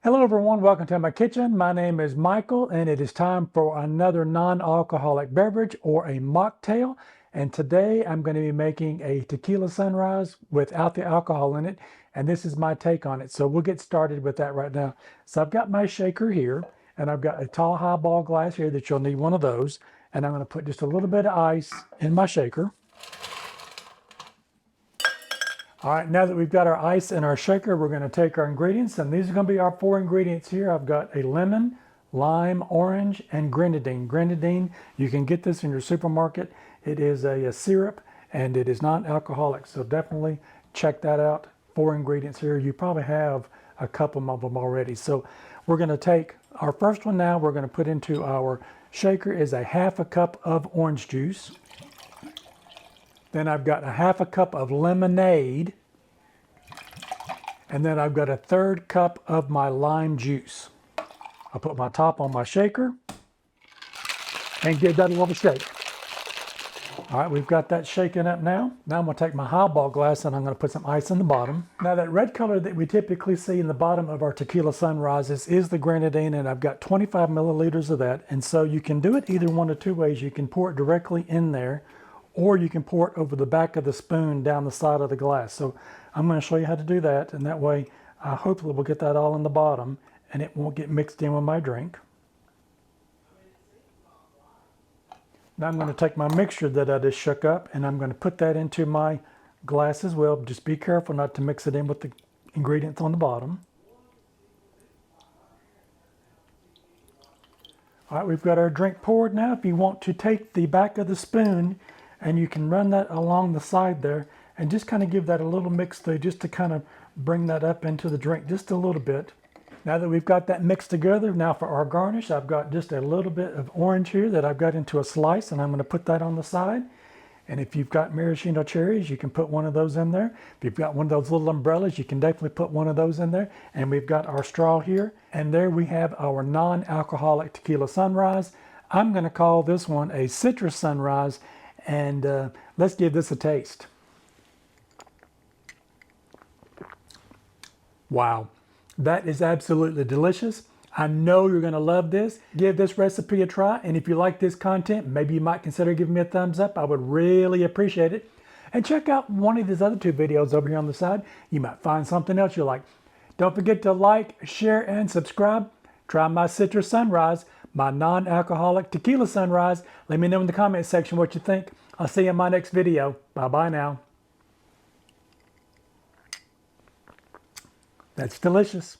Hello everyone, welcome to my kitchen. My name is Michael and it is time for another non-alcoholic beverage or a mocktail. And today I'm going to be making a Tequila Sunrise without the alcohol in it. And this is my take on it. So we'll get started with that right now. So I've got my shaker here and I've got a tall highball glass here that you'll need one of those. And I'm going to put just a little bit of ice in my shaker. All right, now that we've got our ice in our shaker, we're going to take our ingredients, and these are going to be our four ingredients here. I've got a lemon, lime, orange, and grenadine. Grenadine, you can get this in your supermarket. It is a syrup, and it is non-alcoholic, so definitely check that out. Four ingredients here. You probably have a couple of them already. So we're going to take our first one now. We're going to put into our shaker is a half a cup of orange juice. Then I've got a half a cup of lemonade. And then I've got a third cup of my lime juice. I'll put my top on my shaker and give that a little shake. All right, we've got that shaken up now. Now I'm going to take my highball glass and I'm going to put some ice in the bottom. Now that red color that we typically see in the bottom of our Tequila Sunrises is the grenadine, and I've got 25 milliliters of that. And so you can do it either one of two ways. You can pour it directly in there, or you can pour it over the back of the spoon down the side of the glass. So I'm going to show you how to do that, and that way hopefully we'll get that all in the bottom and it won't get mixed in with my drink. Now I'm going to take my mixture that I just shook up and I'm going to put that into my glass as well. Just be careful not to mix it in with the ingredients on the bottom. All right, we've got our drink poured now. If you want to take the back of the spoon and you can run that along the side there and just kind of give that a little mix through, just to kind of bring that up into the drink just a little bit. Now that we've got that mixed together, now for our garnish, I've got just a little bit of orange here that I've got into a slice, and I'm going to put that on the side. And if you've got maraschino cherries, you can put one of those in there. If you've got one of those little umbrellas, you can definitely put one of those in there. And we've got our straw here. And there we have our non-alcoholic Tequila Sunrise. I'm going to call this one a Citrus Sunrise. And let's give this a taste. Wow, that is absolutely delicious. I know you're going to love this. Give this recipe a try, and if you like this content, maybe you might consider giving me a thumbs up. I would really appreciate it. And check out one of these other two videos over here on the side. You might find something else you like. Don't forget to like, share, and subscribe. Try my Citrus Sunrise, my non-alcoholic Tequila Sunrise. Let me know in the comment section what you think. I'll see you in my next video. Bye-bye now. That's delicious.